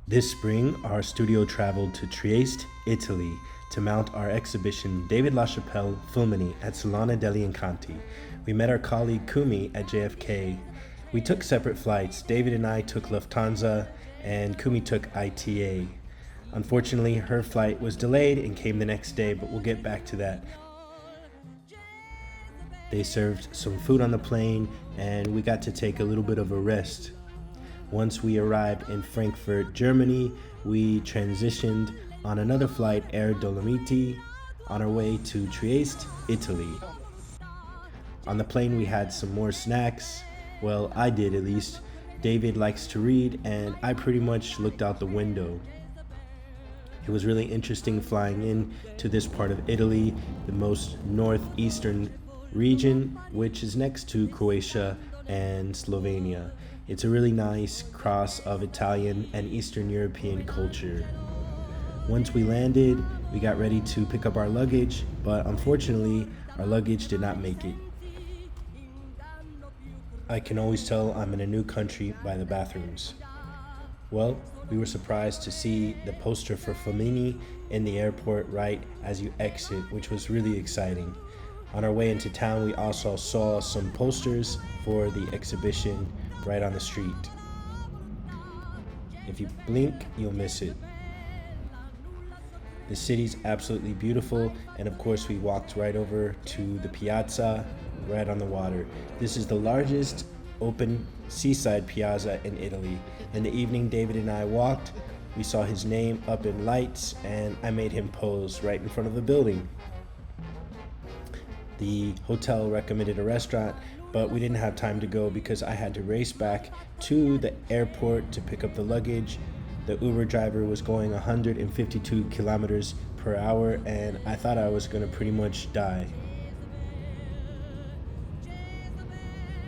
This spring, our studio traveled to Trieste, Italy, to mount our exhibition David LaChapelle Fulmini at Salone degli Incanti. We met our colleague Kumi at JFK. We took separate flights. David and I took Lufthansa, and Kumi took ITA. Unfortunately, her flight was delayed and came the next day, but we'll get back to that. They served some food on the plane, and we got to take a little bit of a rest. Once we arrived in Frankfurt, Germany, we transitioned on another flight, Air Dolomiti, on our way to Trieste, Italy. On the plane, we had some more snacks. Well, I did at least. David likes to read, and I pretty much looked out the window. It was really interesting flying in to this part of Italy, the most northeastern region, which is next to Croatia and Slovenia. It's a really nice cross of Italian and Eastern European culture. Once we landed, we got ready to pick up our luggage, but unfortunately, our luggage did not make it. I can always tell I'm in a new country by the bathrooms. Well, we were surprised to see the poster for Fulmini in the airport right as you exit, which was really exciting. On our way into town, we also saw some posters for the exhibition right on the street. If you blink, you'll miss it. The city's absolutely beautiful, and of course we walked right over to the piazza, right on the water. This is the largest open seaside piazza in Italy. In the evening, David and I walked. We saw his name up in lights, and I made him pose right in front of the building. The hotel recommended a restaurant, but we didn't have time to go because I had to race back to the airport to pick up the luggage. The Uber driver was going 152 kilometers per hour, and I thought I was gonna pretty much die.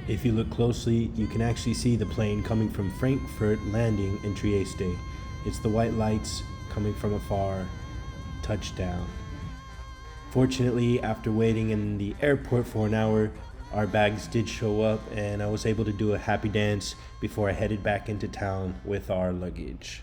If you look closely, you can actually see the plane coming from Frankfurt landing in Trieste. It's the white lights coming from afar, touchdown. Fortunately, after waiting in the airport for an hour, our bags did show up, and I was able to do a happy dance before I headed back into town with our luggage.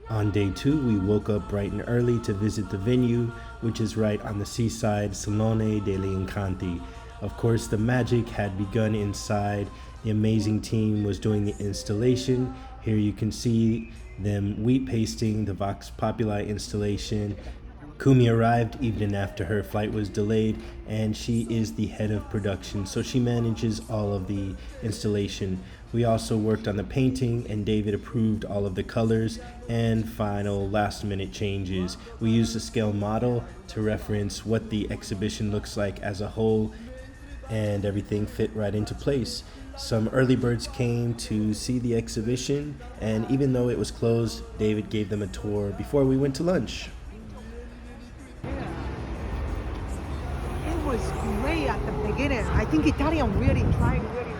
On day 2, we woke up bright and early to visit the venue, which is right on the seaside, Salone degli Incanti. Of course, the magic had begun inside. The amazing team was doing the installation. Here you can see them wheat pasting the Vox Populi installation. Kumi arrived even after her flight was delayed, and she is the head of production, so she manages all of the installation. We also worked on the painting, and David approved all of the colors and final last-minute changes. We used a scale model to reference what the exhibition looks like as a whole, and everything fit right into place. Some early birds came to see the exhibition, and even though it was closed, David gave them a tour before we went to lunch. It was great at the beginning. I think Italian really tried really.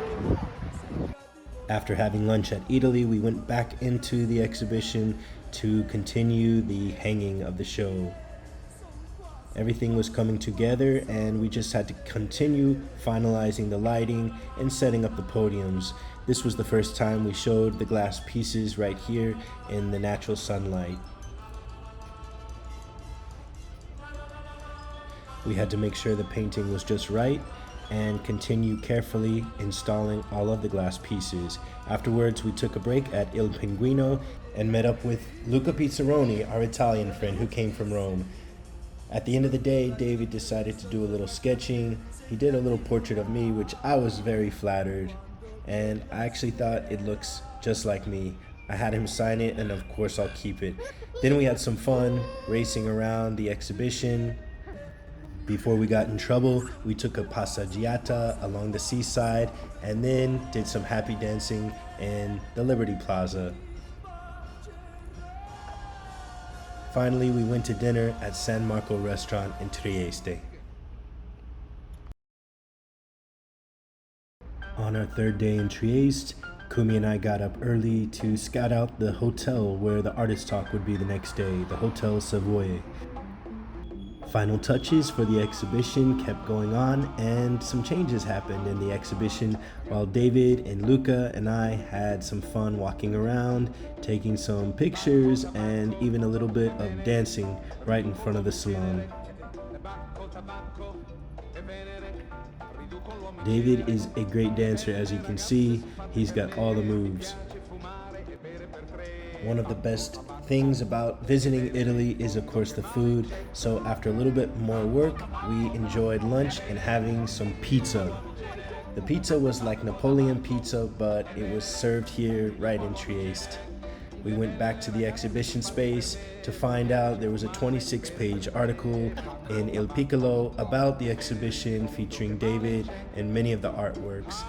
After having lunch at Italy, we went back into the exhibition to continue the hanging of the show. Everything was coming together, and we just had to continue finalizing the lighting and setting up the podiums. This was the first time we showed the glass pieces right here in the natural sunlight. We had to make sure the painting was just right and continue carefully installing all of the glass pieces. Afterwards, we took a break at Il Pinguino and met up with Luca Pizzaroni, our Italian friend who came from Rome. At the end of the day, David decided to do a little sketching. He did a little portrait of me, which I was very flattered, and I actually thought it looks just like me. I had him sign it, and of course I'll keep it. Then we had some fun racing around the exhibition. Before we got in trouble, we took a passeggiata along the seaside and then did some happy dancing in the Liberty Plaza. Finally, we went to dinner at San Marco restaurant in Trieste. On our third day in Trieste, Kumi and I got up early to scout out the hotel where the artist talk would be the next day, the Hotel Savoy. Final touches for the exhibition kept going on, and some changes happened in the exhibition while David and Luca and I had some fun walking around, taking some pictures, and even a little bit of dancing right in front of the salon. David is a great dancer, as you can see. He's got all the moves. One of the best things about visiting Italy is, of course, the food. So after a little bit more work, we enjoyed lunch and having some pizza. The pizza was like Napoleon pizza, but it was served here right in Trieste. We went back to the exhibition space to find out there was a 26-page article in Il Piccolo about the exhibition featuring David and many of the artworks.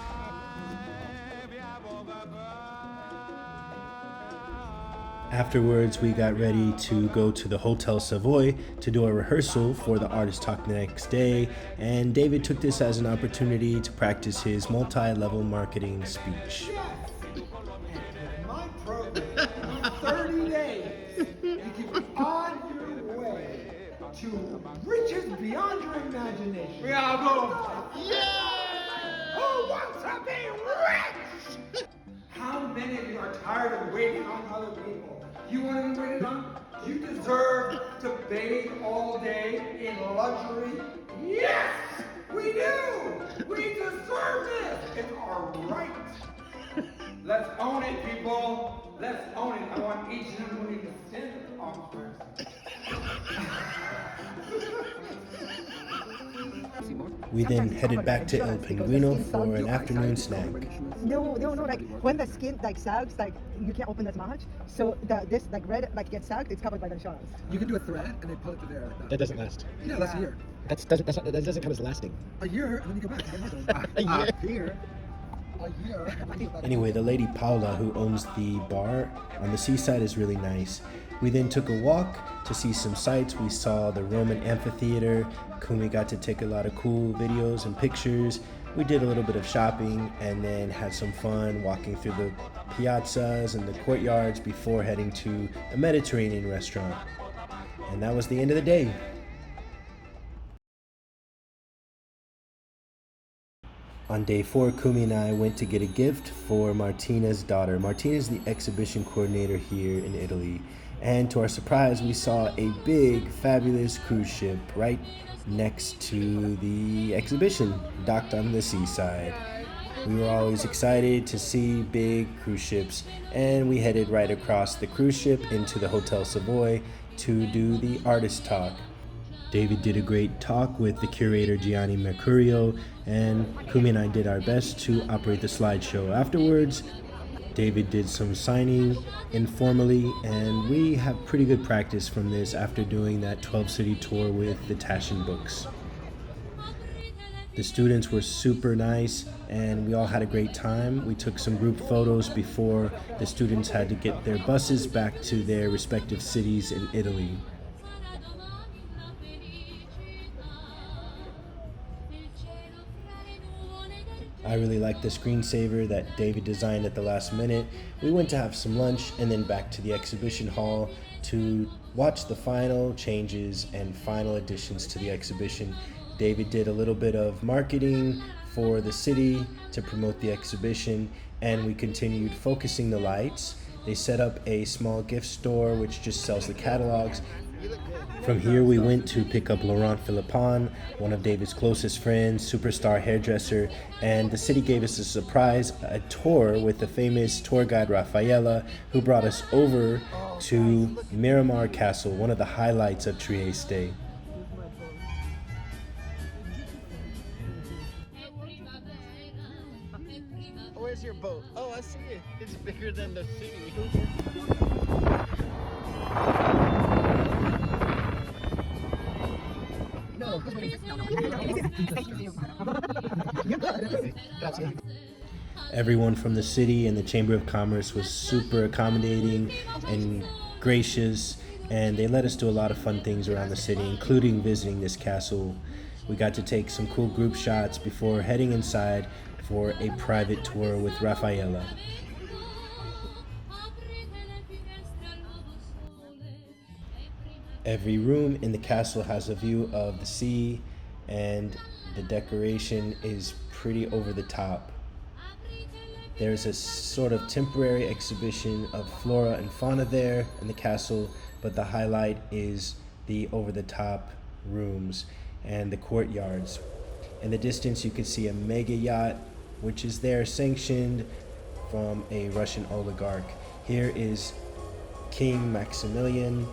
Afterwards, we got ready to go to the Hotel Savoy to do a rehearsal for the artist talk the next day, and David took this as an opportunity to practice his multi-level marketing speech. My program, in 30 days, you can be on your way to riches beyond your imagination. Bravo! Yeah! Who wants to be rich? How many of you are tired of waiting on other people? You want to be waited on? You deserve to bathe all day in luxury? Yes! We do! We deserve this! It's our right! Let's own it, people! Let's own it! I want each and every one of you to stand up first. We then headed back to El Pinguino for an afternoon snack. No, like when the skin like sags, like you can't open as much. So this like red like gets sagged, it's covered by the shells. You can do a thread and they pull it to there like that. That doesn't last. Yeah, that's a year. That doesn't count as lasting. A year and then you go back. A year. A year. And then you go back. Anyway, the lady Paula who owns the bar on the seaside is really nice. We then took a walk to see some sights. We saw the Roman amphitheater. Kumi got to take a lot of cool videos and pictures. We did a little bit of shopping and then had some fun walking through the piazzas and the courtyards before heading to a Mediterranean restaurant. And that was the end of the day. On day 4, Kumi and I went to get a gift for Martina's daughter. Martina is the exhibition coordinator here in Italy. And to our surprise, we saw a big, fabulous cruise ship right next to the exhibition, docked on the seaside. We were always excited to see big cruise ships, and we headed right across the cruise ship into the Hotel Savoy to do the artist talk. David did a great talk with the curator Gianni Mercurio, and Kumi and I did our best to operate the slideshow. Afterwards, David did some signing informally, and we have pretty good practice from this after doing that 12-city tour with the Taschen books. The students were super nice, and we all had a great time. We took some group photos before the students had to get their buses back to their respective cities in Italy. I really like the screensaver that David designed at the last minute. We went to have some lunch and then back to the exhibition hall to watch the final changes and final additions to the exhibition. David did a little bit of marketing for the city to promote the exhibition, and we continued focusing the lights. They set up a small gift store which just sells the catalogs. From here, we went to pick up Laurent Philippon, one of David's closest friends, superstar hairdresser, and the city gave us a surprise, a tour with the famous tour guide Raffaella, who brought us over to Miramar Castle, one of the highlights of Trieste. Where's your boat? Oh, I see it. It's bigger than the city. Everyone from the city and the Chamber of Commerce was super accommodating and gracious, and they let us do a lot of fun things around the city, including visiting this castle. We got to take some cool group shots before heading inside for a private tour with Raffaella. Every room in the castle has a view of the sea, and the decoration is pretty over the top. There's a sort of temporary exhibition of flora and fauna there in the castle, but the highlight is the over-the-top rooms and the courtyards. In the distance, you can see a mega yacht, which is there sanctioned from a Russian oligarch. Here is King Maximilian,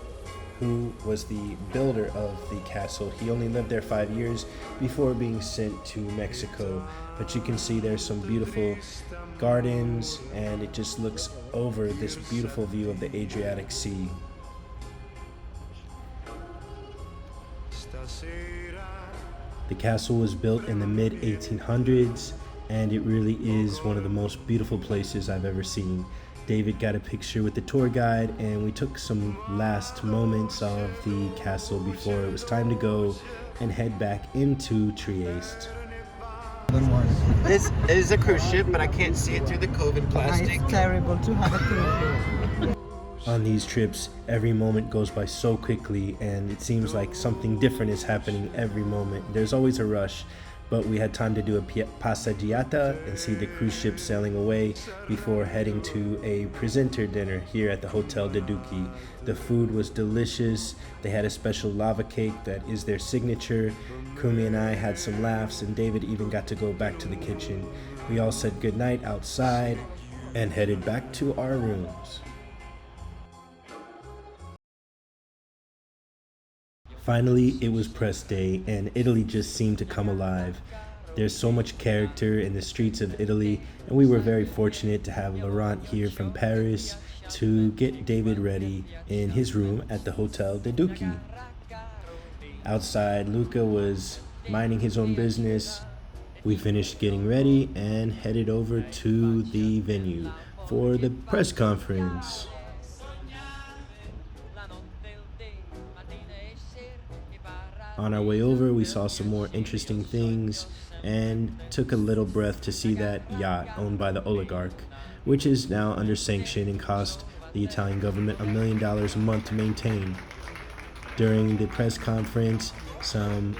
who was the builder of the castle. He only lived there 5 years before being sent to Mexico. But you can see there's some beautiful gardens, and it just looks over this beautiful view of the Adriatic Sea. The castle was built in the mid-1800s, and it really is one of the most beautiful places I've ever seen. David got a picture with the tour guide, and we took some last moments of the castle before it was time to go and head back into Trieste. This is a cruise ship, but I can't see it through the COVID plastic. It's terrible to have a cruise here. On these trips, every moment goes by so quickly, and it seems like something different is happening every moment. There's always a rush, but we had time to do a passeggiata and see the cruise ship sailing away before heading to a presenter dinner here at the Hotel Degli. The food was delicious. They had a special lava cake that is their signature. Kumi and I had some laughs, and David even got to go back to the kitchen. We all said goodnight outside and headed back to our rooms. Finally, it was press day, and Italy just seemed to come alive. There's so much character in the streets of Italy, and we were very fortunate to have Laurent here from Paris to get David ready in his room at the Hotel Degli. Outside, Luca was minding his own business. We finished getting ready and headed over to the venue for the press conference. On our way over, we saw some more interesting things and took a little breath to see that yacht owned by the oligarch, which is now under sanction and cost the Italian government $1 million a month to maintain. During the press conference, some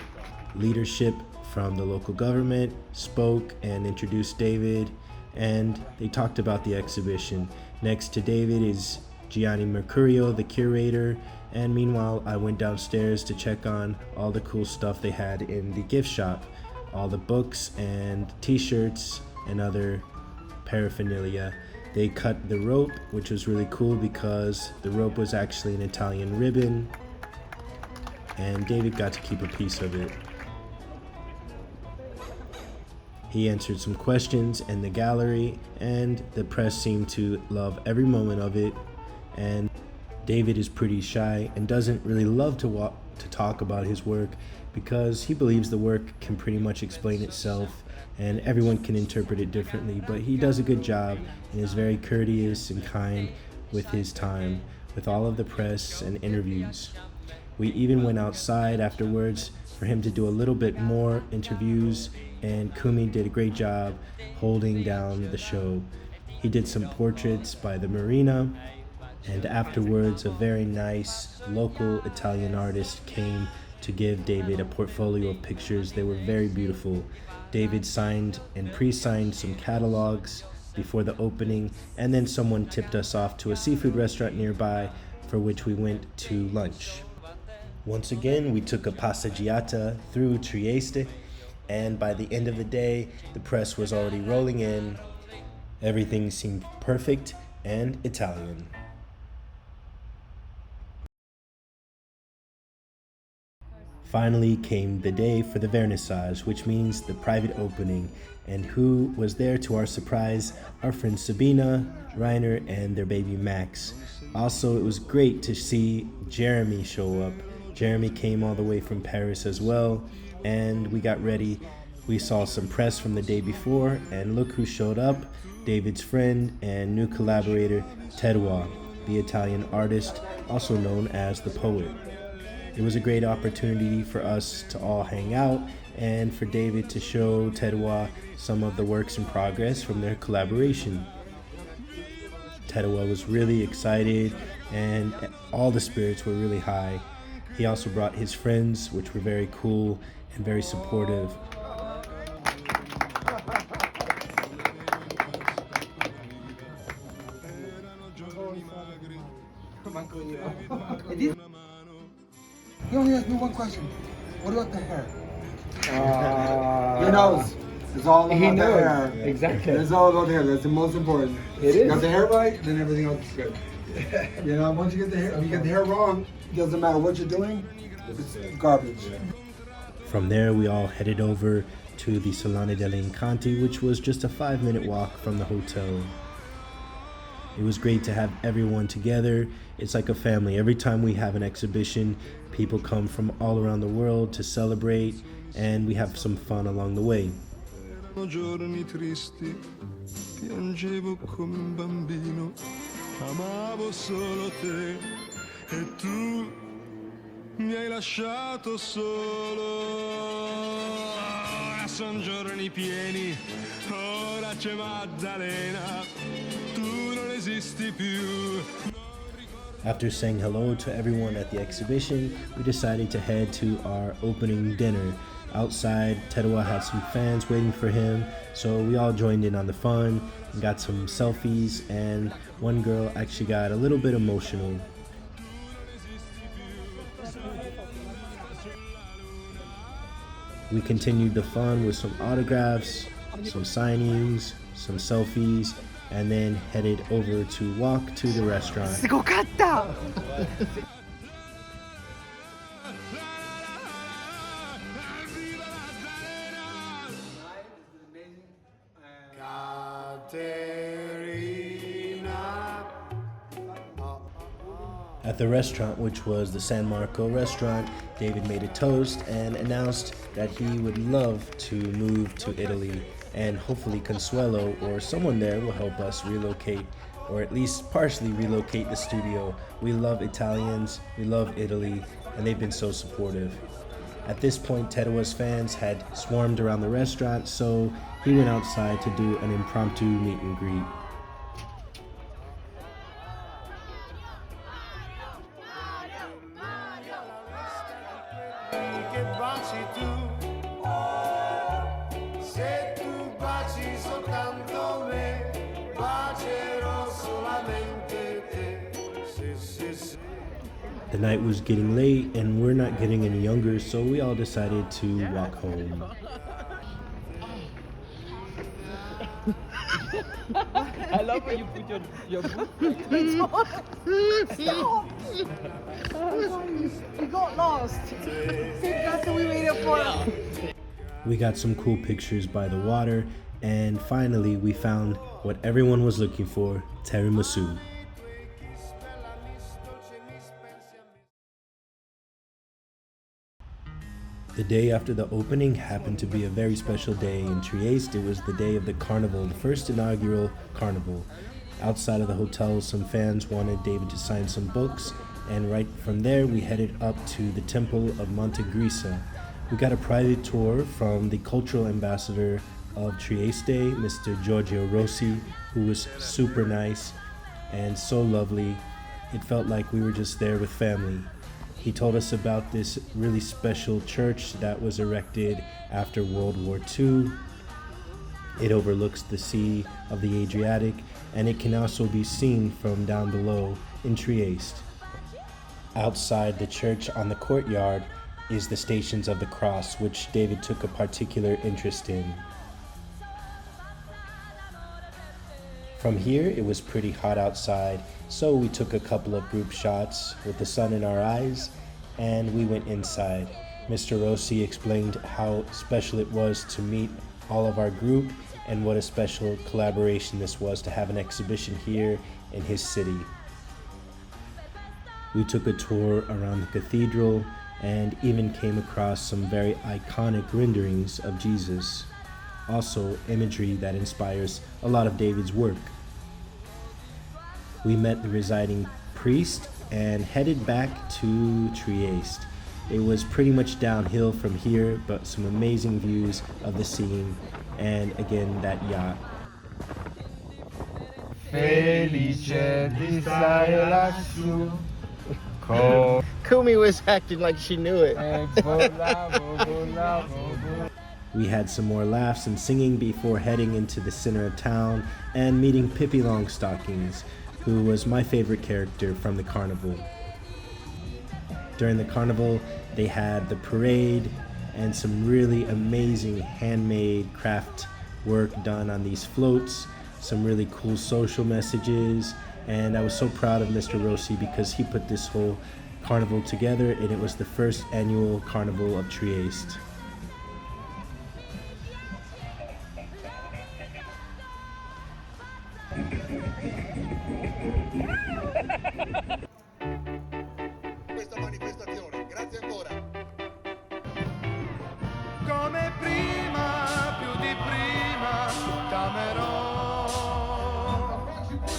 leadership from the local government spoke and introduced David, and they talked about the exhibition. Next to David is Gianni Mercurio, the curator, and meanwhile I went downstairs to check on all the cool stuff they had in the gift shop, all the books and t-shirts and other paraphernalia. They cut the rope, which was really cool because the rope was actually an Italian ribbon, and David got to keep a piece of it. He answered some questions in the gallery, and the press seemed to love every moment of it. And David is pretty shy and doesn't really love to talk about his work because he believes the work can pretty much explain itself and everyone can interpret it differently, but he does a good job and is very courteous and kind with his time with all of the press and interviews. We even went outside afterwards for him to do a little bit more interviews, and Kumi did a great job holding down the show. He did some portraits by the marina, and afterwards a very nice local Italian artist came to give David a portfolio of pictures. They were very beautiful. David signed and pre-signed some catalogs before the opening, and then someone tipped us off to a seafood restaurant nearby for which we went to lunch. Once again, we took a passeggiata through Trieste, and by the end of the day, the press was already rolling in. Everything seemed perfect and Italian. Finally came the day for the vernissage, which means the private opening, and who was there to our surprise? Our friend Sabina, Reiner, and their baby Max. Also, it was great to see Jeremy show up. Jeremy came all the way from Paris as well, and we got ready. We saw some press from the day before, and look who showed up, David's friend and new collaborator, Tedua, the Italian artist, also known as the poet. It was a great opportunity for us to all hang out and for David to show Tedua some of the works in progress from their collaboration. Tedua was really excited and all the spirits were really high. He also brought his friends, which were very cool and very supportive. He only asked me one question. What about the hair? He knows. It's all about the hair. Exactly. It's all about the hair. That's the most important. It You is. got the hair right, then everything else is good. You know, once you get the hair, if you get the hair wrong, it doesn't matter what you're doing. It's garbage. From there, we all headed over to the Salone degli Incanti, which was just a 5-minute walk from the hotel. It was great to have everyone together. It's like a family. Every time we have an exhibition, people come from all around the world to celebrate, and we have some fun along the way. Giorni tristi, piangevo come un bambino, amavo solo te e tu mi hai lasciato solo. Ora son giorni pieni, ora c'è Maddalena, tu non esisti più. After saying hello to everyone at the exhibition, we decided to head to our opening dinner. Outside, Tedua had some fans waiting for him, so we all joined in on the fun and got some selfies, and one girl actually got a little bit emotional. We continued the fun with some autographs, some signings, some selfies, and then headed over to walk to the restaurant. すごかった。 At the restaurant, which was the San Marco restaurant, David made a toast and announced that he would love to move to Italy, and hopefully Consuelo or someone there will help us relocate, or at least partially relocate the studio. We love Italians, we love Italy, and they've been so supportive. At this point, Tedua's fans had swarmed around the restaurant, so he went outside to do an impromptu meet and greet. The night was getting late and we're not getting any younger, so we all decided to walk home. I love when you put your boot. Stop! We got lost. That's what we waited for. We got some cool pictures by the water, and finally we found what everyone was looking for, tiramisu. The day after the opening happened to be a very special day in Trieste. It was the day of the carnival, the first inaugural carnival. Outside of the hotel, some fans wanted David to sign some books, and right from there we headed up to the Temple of Monte Grisa. We got a private tour from the cultural ambassador of Trieste, Mr. Giorgio Rossi, who was super nice and so lovely. It felt like we were just there with family. He told us about this really special church that was erected after World War II. It overlooks the Sea of the Adriatic, and it can also be seen from down below in Trieste. Outside the church on the courtyard is the Stations of the Cross, which David took a particular interest in. From here, it was pretty hot outside, so we took a couple of group shots with the sun in our eyes, and we went inside. Mr. Rossi explained how special it was to meet all of our group and what a special collaboration this was to have an exhibition here in his city. We took a tour around the cathedral and even came across some very iconic renderings of Jesus. Also, imagery that inspires a lot of David's work. We met the residing priest and headed back to Trieste. It was pretty much downhill from here, but some amazing views of the scene, and again, that yacht. Felice di stare lassù. Kumi was acting like she knew it. We had some more laughs and singing before heading into the center of town and meeting Pippi Longstockings, who was my favorite character from the carnival. During the carnival, they had the parade and some really amazing handmade craft work done on these floats, some really cool social messages, and I was so proud of Mr. Rossi because he put this whole carnival together, and it was the first annual Carnival of Trieste. Questa manifestazione, grazie ancora. Come prima, più di prima, t'amerò.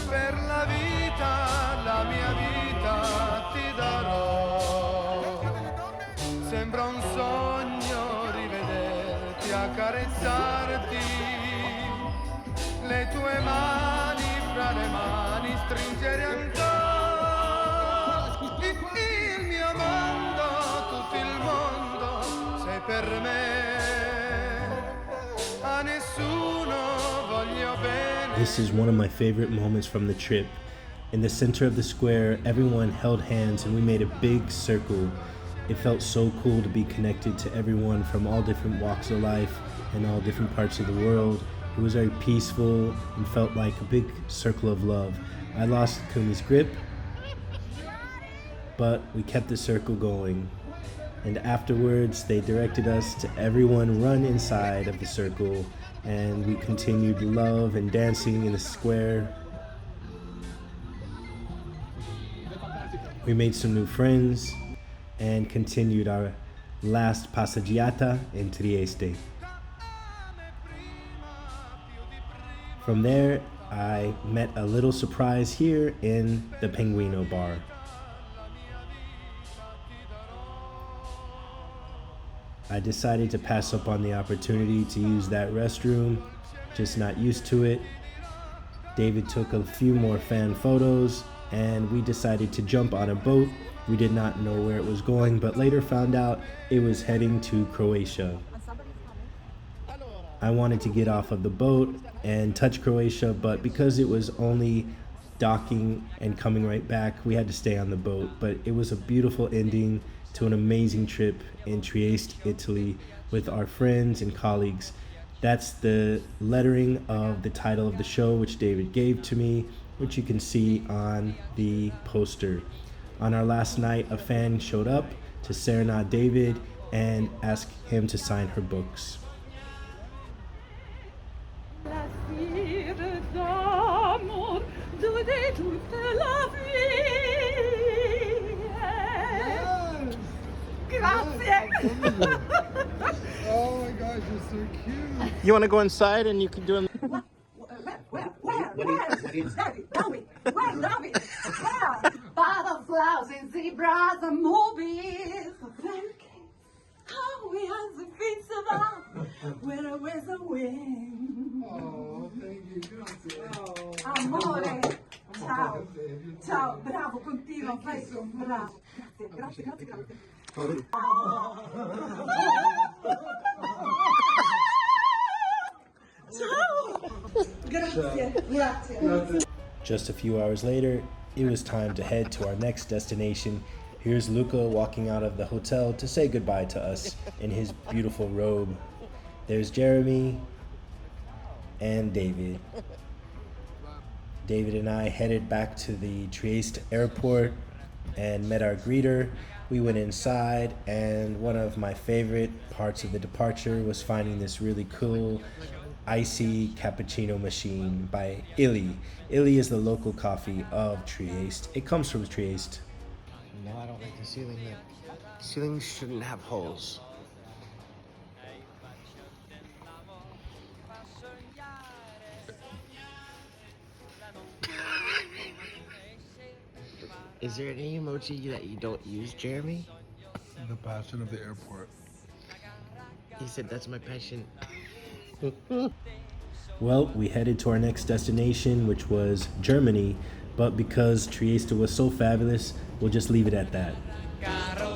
Per la vita, la mia vita ti darò. Sembra un sogno rivederti, accarezzarti. Le tue mani fra le mani stringere ancora. Il mio mondo, tutto il mondo, sei per me. A nessuno voglio bene. This is one of my favorite moments from the trip. In the center of the square, everyone held hands and we made a big circle. It felt so cool to be connected to everyone from all different walks of life and all different parts of the world. It was very peaceful and felt like a big circle of love. I lost Kumi's grip, but we kept the circle going. And afterwards, they directed us to everyone run inside of the circle, and we continued love and dancing in the square. We made some new friends and continued our last passeggiata in Trieste. From there, I met a little surprise here in the Pinguino bar. I decided to pass up on the opportunity to use that restroom, just not used to it. David took a few more fan photos and we decided to jump on a boat. We did not know where it was going, but later found out it was heading to Croatia. I wanted to get off of the boat and touch Croatia, but because it was only docking and coming right back, we had to stay on the boat. But it was a beautiful ending to an amazing trip in Trieste, Italy, with our friends and colleagues. That's the lettering of the title of the show, which David gave to me, which you can see on the poster. On our last night, a fan showed up to serenade David and ask him to sign her books. Oh my gosh, you're so cute. You want to go inside and you can do it? Butterflies and zebras and movies. Oh, we have the pizza where was the wind. Oh, thank you. Grazie. Oh. Amore. Ciao. Ciao, bravo, continua, fai bravo. Grazie, grazie, grazie, grazie. Ciao. Grazie, grazie. Just a few hours later, it was time to head to our next destination. Here's Luca walking out of the hotel to say goodbye to us in his beautiful robe. There's Jeremy and David. David and I headed back to the Trieste airport and met our greeter. We went inside, and one of my favorite parts of the departure was finding this really cool icy cappuccino machine by Illy. Illy is the local coffee of Trieste. It comes from Trieste. No, I don't like the ceiling. The ceiling shouldn't have holes. Is there any emoji that you don't use, Jeremy? The passion of the airport. He said that's my passion. Well, we headed to our next destination, which was Germany, but because Trieste was so fabulous, we'll just leave it at that. caro